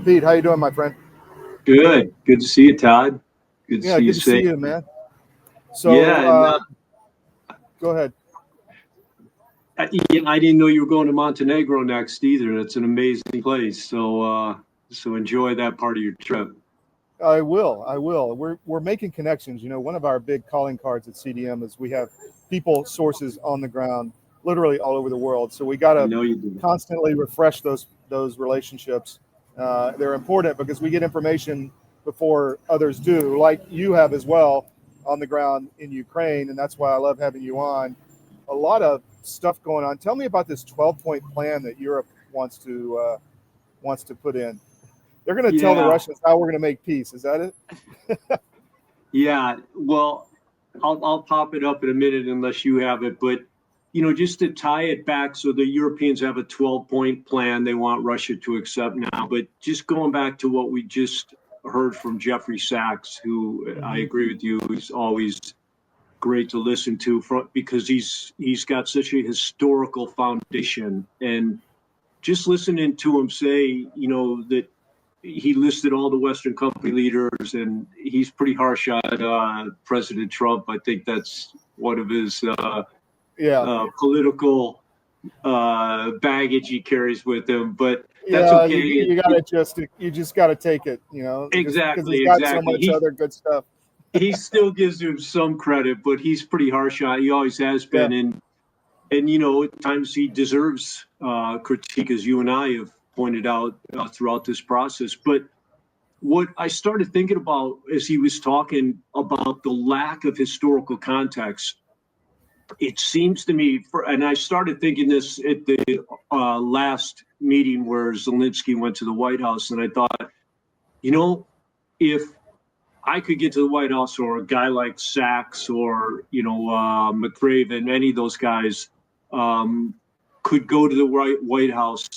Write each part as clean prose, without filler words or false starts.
Pete, how you doing, my friend? Good. Good to see you, Todd. Good to Yeah, see you good to see safe. you, man. So, Yeah, and go ahead. I didn't know you were going to Montenegro next either. That's an amazing place. So enjoy that part of your trip. I will. I will. We're making connections. You know, one of our big calling cards at CDM is we have people sources on the ground, literally all over the world. So we got I to know you do. constantly refresh those relationships. They're important because we get information before others do, like you have as well on the ground in Ukraine, and that's why I love having you on. A lot of stuff going on. Tell me about this 12-point plan that Europe wants to put in. They're going to tell the Yeah, Russians how we're going to make peace. Is that it? yeah. Well, I'll pop it up in a minute unless you have it. But just to tie it back, so the Europeans have a 12-point plan they want Russia to accept now. But just going back to what we just heard from Jeffrey Sachs, who I Mm-hmm. agree with you, is always great to listen to because he's got such a historical foundation. And just listening to him say, that he listed all the Western company leaders, and he's pretty harsh on President Trump. I think that's one of his Yeah, political baggage he carries with him, but that's yeah. okay. You gotta you just gotta take it. You know, just because he's Exactly, got so exactly. much other good stuff. He still gives him some credit, but he's pretty harsh on. He always has Yeah. been, and at times he deserves critique, as you and I have pointed out throughout this process. But what I started thinking about as he was talking about the lack of historical context, it seems to me, and I started thinking this at the last meeting where Zelensky went to the White House, and I thought, you know, if I could get to the White House, or a guy like Sachs, or McRaven, any of those guys could go to the White House.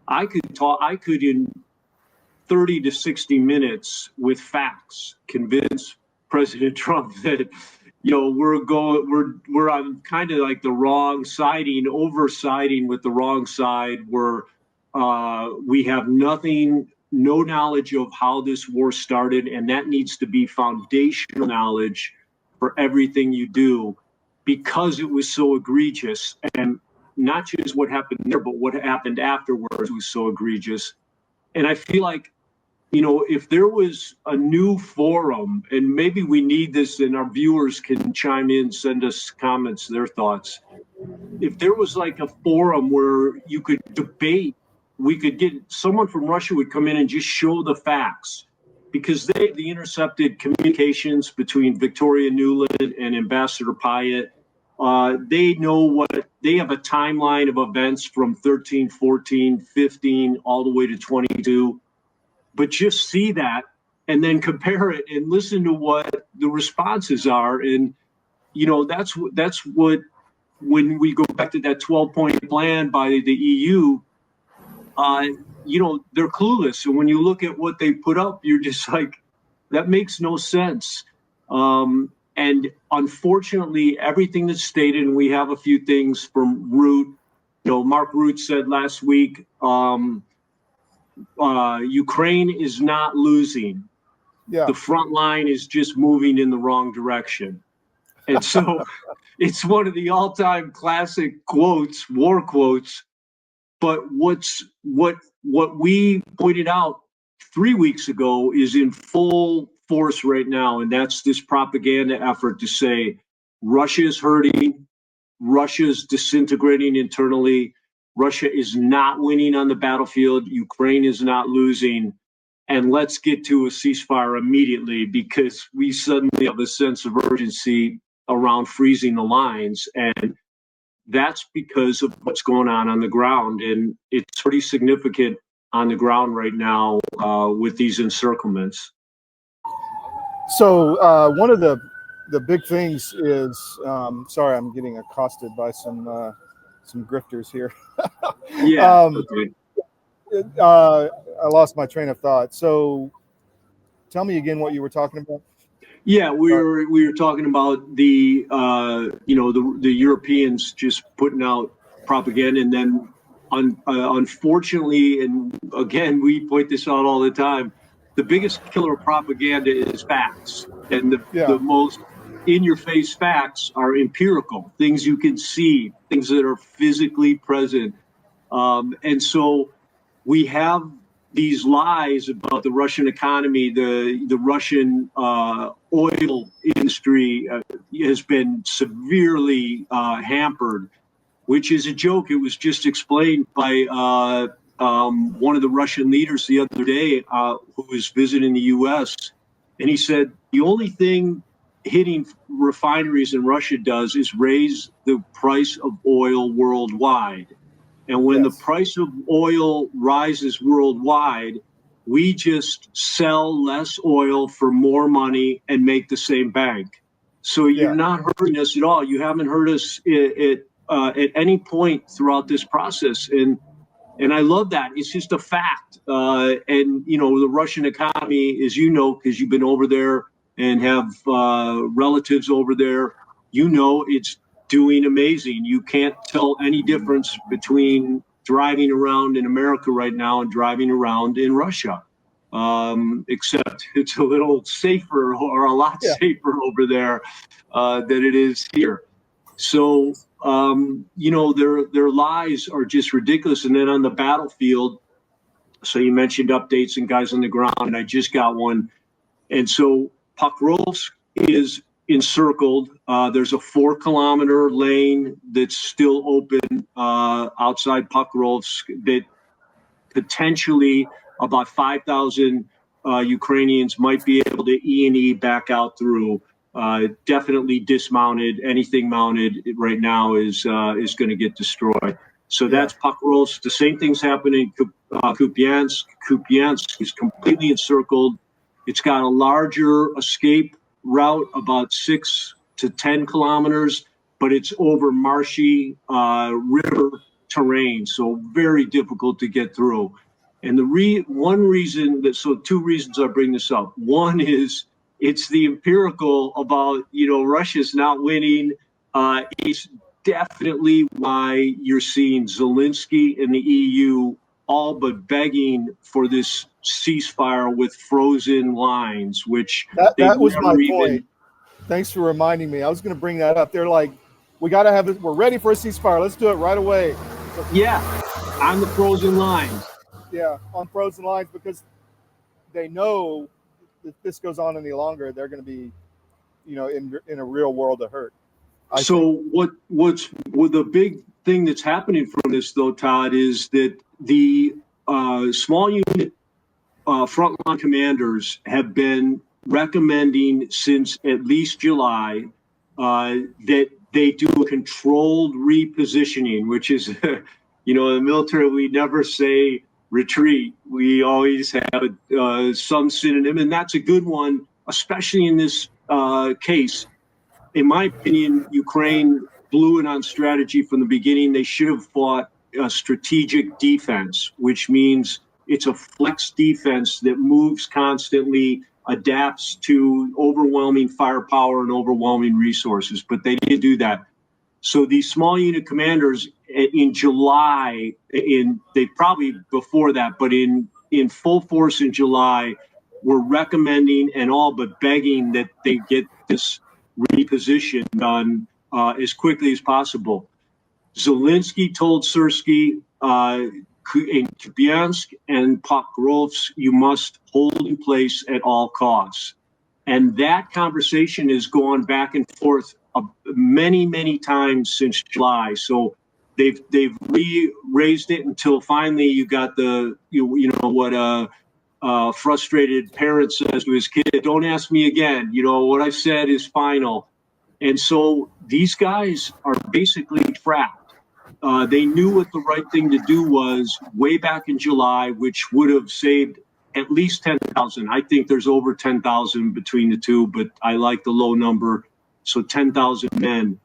I could talk. I could in 30 to 60 minutes with facts convince President Trump that we're on kind of like the wrong siding, oversiding with the wrong side. We have no knowledge of how this war started, and that needs to be foundational knowledge for everything you do, because it was so egregious. And not just what happened there, but what happened afterwards was so egregious. And I feel like, if there was a new forum, and maybe we need this, and our viewers can chime in, send us comments, their thoughts. If there was like a forum where you could debate, we could get someone from Russia would come in and just show the facts, because they intercepted communications between Victoria Nuland and Ambassador Pyatt. They know they have a timeline of events from 13, 14, 15, all the way to 22. But just see that, and then compare it and listen to what the responses are. And that's what, when we go back to that 12-point plan by the EU, uh, they're clueless. And when you look at what they put up, you're just like, that makes no sense. And unfortunately, everything that's stated, and we have a few things from Root. Mark Root said last week, Ukraine is not losing. Yeah. The front line is just moving in the wrong direction. And so it's one of the all-time classic quotes, war quotes. But what we pointed out 3 weeks ago is in full force right now, and that's this propaganda effort to say Russia is hurting, Russia is disintegrating internally, Russia is not winning on the battlefield, Ukraine is not losing, and let's get to a ceasefire immediately, because we suddenly have a sense of urgency around freezing the lines. And that's because of what's going on the ground. And it's pretty significant on the ground right now with these encirclements. So one of the big things is sorry, I'm getting accosted by some grifters here. Yeah. um, Okay. I lost my train of thought. So tell me again what you were talking about. Yeah, we Sorry. were talking about the Europeans just putting out propaganda, and then Unfortunately, and again, we point this out all the time, the biggest killer of propaganda is facts. And Yeah. the most in your face facts are empirical, things you can see, things that are physically present. And so we have these lies about the Russian economy, the Russian oil industry has been severely hampered, which is a joke. It was just explained by one of the Russian leaders the other day who was visiting the U.S. And he said the only thing hitting refineries in Russia does is raise the price of oil worldwide. And when the Yes. price of oil rises worldwide, we just sell less oil for more money and make the same bank. So you're Yeah. not hurting us at all. You haven't hurt us at any point throughout this process. And I love that. It's just a fact. And, you know, the Russian economy, as you know, because you've been over there and have relatives over there, you know, it's doing amazing. You can't tell any difference between driving around in America right now and driving around in Russia, except it's a little safer or a lot Yeah. safer over there than it is here. So, you know, their lies are just ridiculous. And then on the battlefield, so you mentioned updates and guys on the ground, and I just got one. And so Pokrovsk is encircled. There's a 4-kilometer lane that's still open outside Pokrovsk that potentially about 5,000 Ukrainians might be able to E&E back out through. Definitely dismounted. Anything mounted right now is going to get destroyed. So Yeah. that's Pokrovsk. The same thing's happening in Kupiansk. Kupiansk is completely encircled. It's got a larger escape route, about 6 to 10 kilometers, but it's over marshy river terrain, so very difficult to get through. And one reason that, so two reasons I bring this up. One is it's the empirical about, you know, Russia's not winning. It's definitely why you're seeing Zelensky and the EU all but begging for this ceasefire with frozen lines, which they've That was my never point. even. Thanks for reminding me. I was going to bring that up. They're like, we got to have it. We're ready for a ceasefire. Let's do it right away. So, Yeah, on the frozen lines. yeah, on frozen lines, because they know if this goes on any longer, they're going to be, you know, in a real world of hurt. So what's the big thing that's happening from this though, Todd, is that the small unit frontline commanders have been recommending since at least July that they do a controlled repositioning, which is, you know, in the military, we never say retreat. We always have some synonym, and that's a good one, especially in this case. In my opinion, Ukraine blew it on strategy from the beginning. They should have fought a strategic defense, which means it's a flex defense that moves constantly, adapts to overwhelming firepower and overwhelming resources. But they didn't do that. So these small unit commanders in July, they probably before that, but in full force in July, were recommending and all but begging that they get this reposition done as quickly as possible. Zelensky told Syrskyi in Kupiansk and Pokrovsk, you must hold in place at all costs. And that conversation has gone back and forth many times since July. So they've raised it until finally you got the you know what frustrated parent says to his kid, don't ask me again. You know, what I said is final. And so these guys are basically trapped. They knew what the right thing to do was way back in July, which would have saved at least 10,000. I think there's over 10,000 between the two, but I like the low number. So 10,000 men.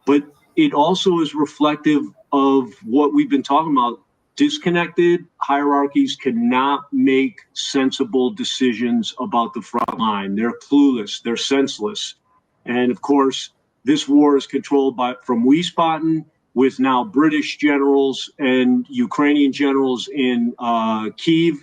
But it also is reflective of what we've been talking about. Disconnected hierarchies cannot make sensible decisions about the front line. They're clueless, they're senseless. And of course, this war is controlled from Wiesbaden with now British generals and Ukrainian generals in Kyiv.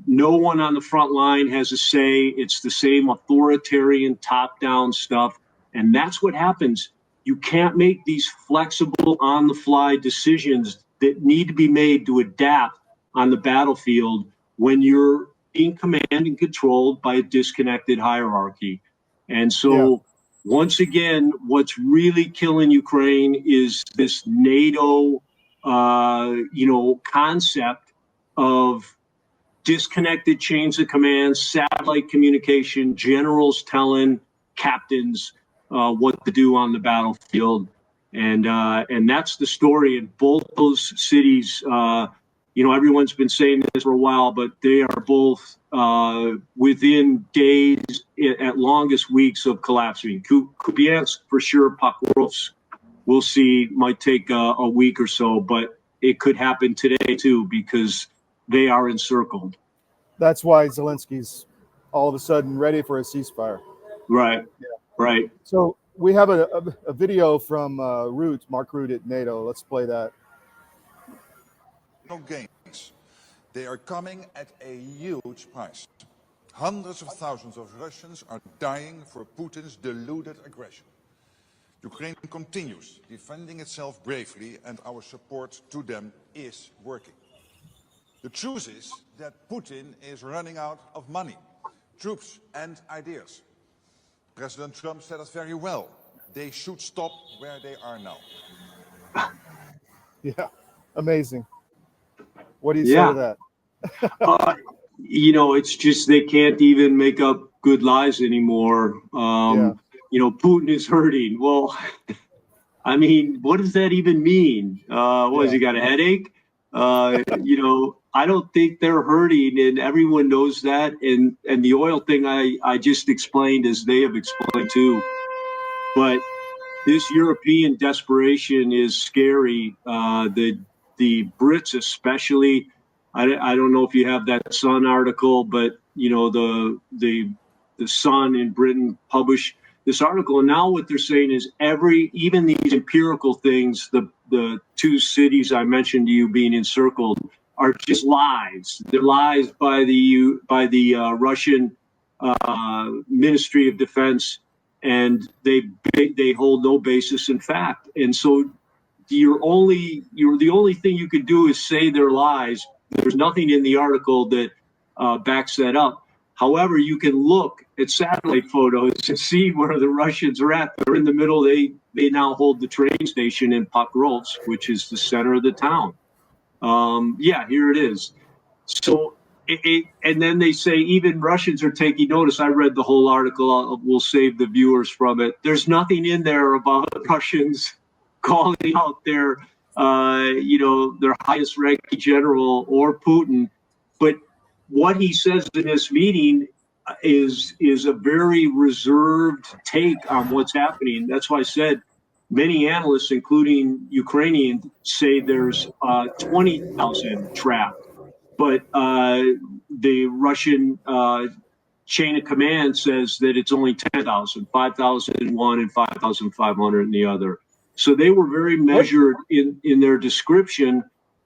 No one on the front line has a say. It's the same authoritarian top-down stuff. And that's what happens. You can't make these flexible, on-the-fly decisions that need to be made to adapt on the battlefield when you're being commanded and controlled by a disconnected hierarchy. And so, once again, what's really killing Ukraine is this NATO, concept of disconnected chains of command, satellite communication, generals telling captains what to do on the battlefield, and that's the story in both those cities. Everyone's been saying this for a while, but they are both within days, at longest weeks, of collapsing. Kupiansk for sure. Pokrovsk, we'll see, might take a week or so, but it could happen today too, because they are encircled. That's why Zelensky's all of a sudden ready for a ceasefire. Right. Yeah. Right. So we have a video from Mark Rutte at NATO. Let's play that. No gains. They are coming at a huge price. Hundreds of thousands of Russians are dying for Putin's deluded aggression. Ukraine continues defending itself bravely, and our support to them is working. The truth is that Putin is running out of money, troops, and ideas. President Trump said it very well. They should stop where they are now. Yeah, amazing. What do you say to that? It's just they can't even make up good lies anymore. Putin is hurting. Well, I mean, what does that even mean? Has he got a headache? I don't think they're hurting, and everyone knows that. And the oil thing I just explained, as they have explained too. But this European desperation is scary. The Brits especially. I don't know if you have that Sun article, but the Sun in Britain published this article, and now what they're saying is even these empirical things, the two cities I mentioned to you being encircled, are just lies. They're lies by the Russian Ministry of Defense, and they hold no basis in fact. And so the only thing you could do is say they're lies. There's nothing in the article that backs that up. However, you can look at satellite photos and see where the Russians are at. They're in the middle. They now hold the train station in Pokrovsk, which is the center of the town. Here it is. So, and then they say even Russians are taking notice. I read the whole article. We'll save the viewers from it. There's nothing in there about Russians calling out their highest ranking general or Putin. But what he says in this meeting is a very reserved take on what's happening. That's why I said many analysts, including Ukrainian, say there's 20,000 trapped. But the Russian chain of command says that it's only 10,000, 5,000 in one and 5,500 in the other. So they were very measured in their description,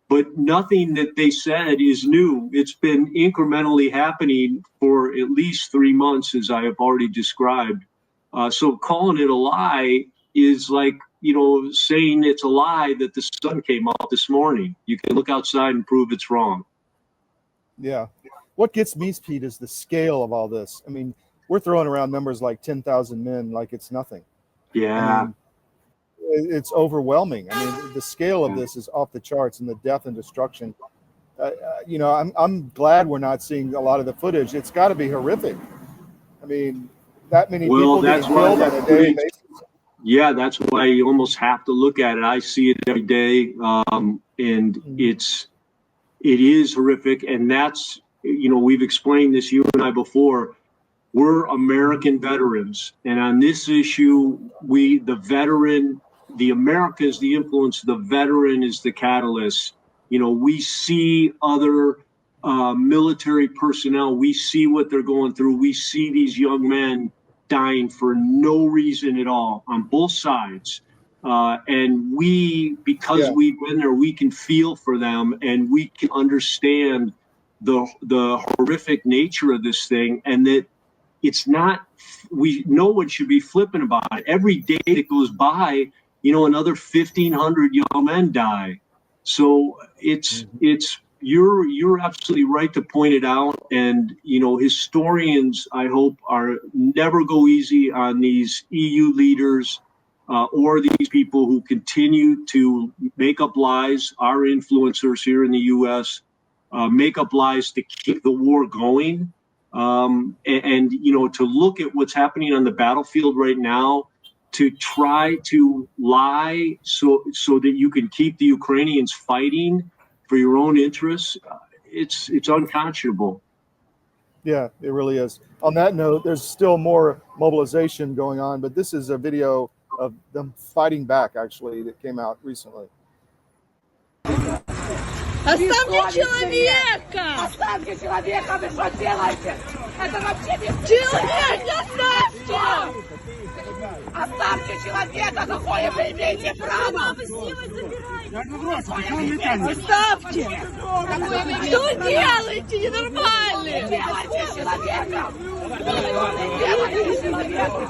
but nothing that they said is new. It's been incrementally happening for at least 3 months, as I have already described. So calling it a lie is like, saying it's a lie that the sun came out this morning. You can look outside and prove it's wrong. Yeah. What gets me, Pete, is the scale of all this. I mean, we're throwing around numbers like 10,000 men like it's nothing. Yeah. I mean, it's overwhelming. I mean, the scale of this is off the charts, and the death and destruction. I'm glad we're not seeing a lot of the footage. It's got to be horrific. I mean, that many people getting killed on a daily basis. Yeah, that's why you almost have to look at it. I see it every day, and it is horrific. And that's, we've explained this, you and I, before. We're American veterans, and on this issue, the America is the influence, the veteran is the catalyst. We see other military personnel, we see what they're going through. We see these young men dying for no reason at all on both sides. And because Yeah. we've been there, we can feel for them and we can understand the horrific nature of this thing, and that it's not, no one should be flippant about it. Every day that goes by, another 1,500 young men die. So you're absolutely right to point it out. And, historians, I hope, are never go easy on these EU leaders or these people who continue to make up lies, our influencers here in the U.S., make up lies to keep the war going. And to look at what's happening on the battlefield right now, to try to lie so that you can keep the Ukrainians fighting for your own interests, it's unconscionable. Yeah, it really is. On that note, there's still more mobilization going on, but this is a video of them fighting back, actually, that came out recently. Оставьте человека! Оставьте человека, вы что делаете? Это вообще бессмысленно! Человек, оставьте! Оставьте человека, какое вы имеете право! Оставьте! Что делаете, ненормальный? Делайте человека! Делайте человека!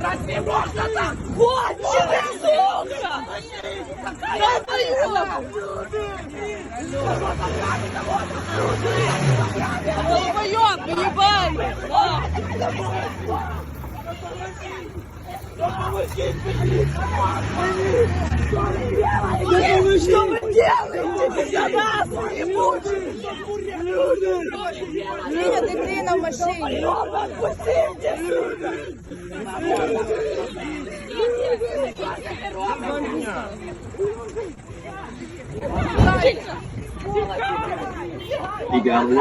Разве можно так? Конченый, сука! Долбоёб! Долбоёб, ебаный! Что вы делаете, пидорасы, ебучие? Линя, ты дрина в машине. You got away.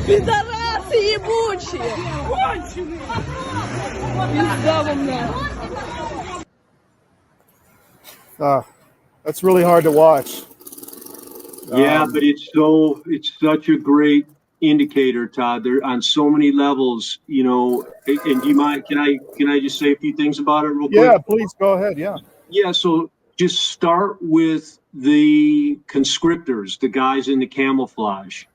Пидорасы ебучие! Пизда вам нахуй! That's really hard to watch. Yeah, but it's such a great indicator, Todd. They're on so many levels, and do you mind, can I just say a few things about it real quick? Yeah, please go ahead. Yeah. Yeah, so just start with the conscriptors, the guys in the camouflage.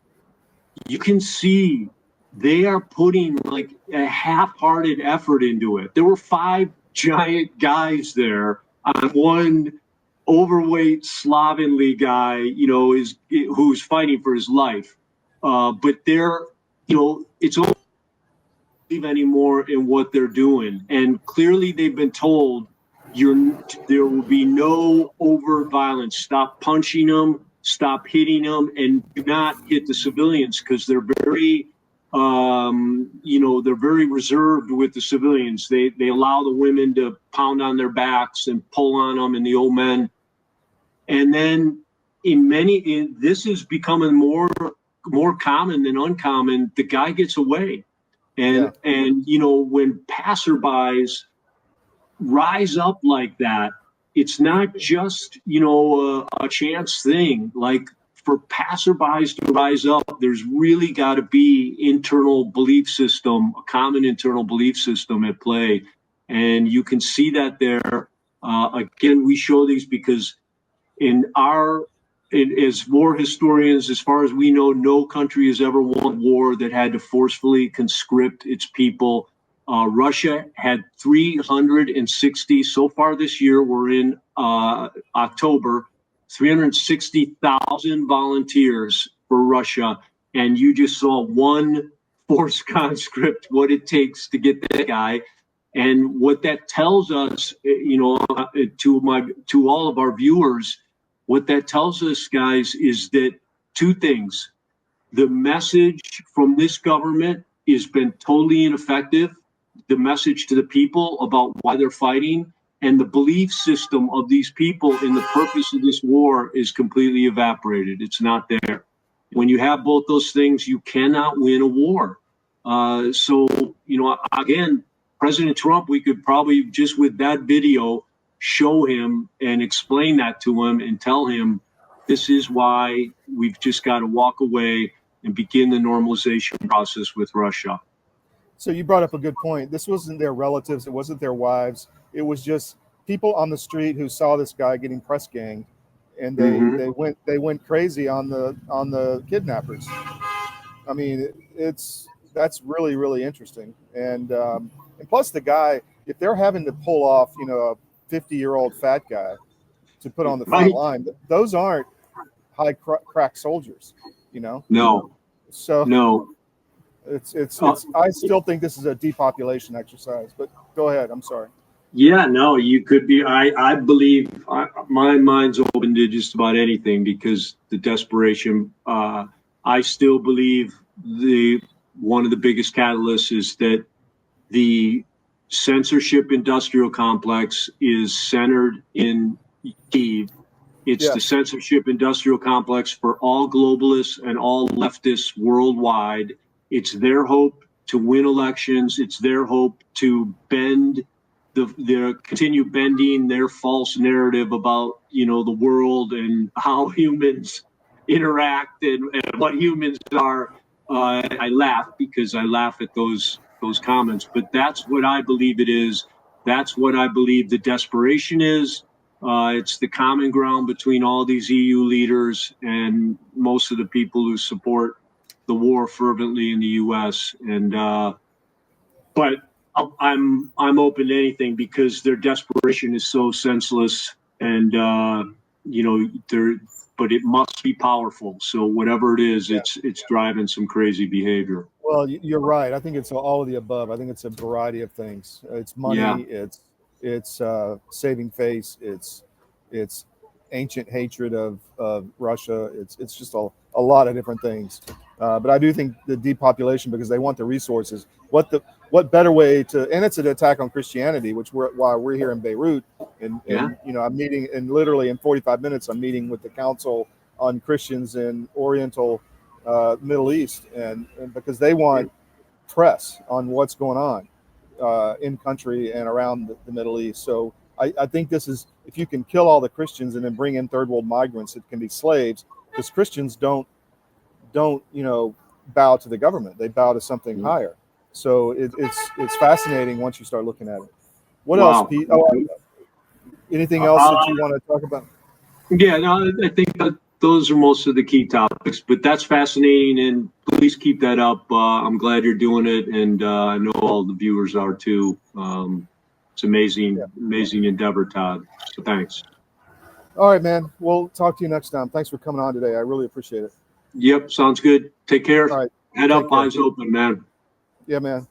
You can see they are putting like a half-hearted effort into it. There were 5 giant guys there on one overweight slovenly guy, who's fighting for his life. But they're, it's only believe anymore in what they're doing. And clearly they've been told there will be no overt violence. Stop punching them, stop hitting them, and do not hit the civilians, because they're very, they're very reserved with the civilians. They allow the women to pound on their backs and pull on them, and the old men. And then this is becoming more common than uncommon. The guy gets away, and when passerbys rise up like that, it's not just a chance thing. Like, for passerbys to rise up, there's really got to be internal belief system, a common internal belief system at play, and you can see that there. Again, we show these because as war historians, as far as we know, no country has ever won a war that had to forcefully conscript its people. Russia had 360 so far this year. We're in October, 360,000 volunteers for Russia. And you just saw one forced conscript, what it takes to get that guy. And what that tells us, to all of our viewers, what that tells us, guys, is that 2 things. The message from this government has been totally ineffective. The message to the people about why they're fighting, and the belief system of these people in the purpose of this war is completely evaporated. It's not there. When you have both those things, you cannot win a war. Again, President Trump, we could probably just with that video show him and explain that to him and tell him this is why we've just got to walk away and begin the normalization process with Russia. So you brought up a good point. This wasn't their relatives. It wasn't their wives. It was just people on the street who saw this guy getting press ganged, and they went crazy on the kidnappers. I mean, that's really, really interesting. And plus the guy, if they're having to pull off, you know, a 50-year-old fat guy to put on the front line, those aren't high crack soldiers, you know? No, So no. it's I still think this is a depopulation exercise, but go ahead. I'm sorry. Yeah, no, you could be. I believe my mind's open to just about anything because the desperation. I still believe one of the biggest catalysts is that the censorship industrial complex is centered in Kyiv. It's the censorship industrial complex for all globalists and all leftists worldwide. It's their hope to win elections. It's their hope to bend the continue bending their false narrative about, you know, the world and how humans interact and what humans are. I laugh because I laugh at those comments, but that's what I believe it is. That's what I believe the desperation is. It's the common ground between all these EU leaders and most of the people who support the war fervently in the U.S. And but I'm open to anything because their desperation is so senseless, and you know, but it must be powerful. So whatever it is, it's driving some crazy behavior. Well, you're right. I think it's all of the above. I think it's a variety of things. It's money. It's saving face. It's ancient hatred of Russia. It's just a lot of different things. But I do think the depopulation, because they want the resources. What better way to? And it's an attack on Christianity, why we're here in Beirut. And you know, I'm meeting, and literally in 45 minutes, I'm meeting with the Council on Christians in Oriental Middle East, and because they want press on what's going on in country and around the Middle East. So I think this is, if you can kill all the Christians and then bring in third world migrants, it can be slaves, because Christians don't you know, bow to the government. They bow to something higher. So it's fascinating once you start looking at it. What else, Pete? Anything else that you want to talk about? Yeah, no, I think that those are most of the key topics, but that's fascinating, and please keep that up. I'm glad you're doing it, and I know all the viewers are too. It's amazing endeavor, Todd. So thanks. All right, man. We'll talk to you next time. Thanks for coming on today. I really appreciate it. Yep, sounds good. Take care. All right. Head up, eyes open, man. Yeah, man.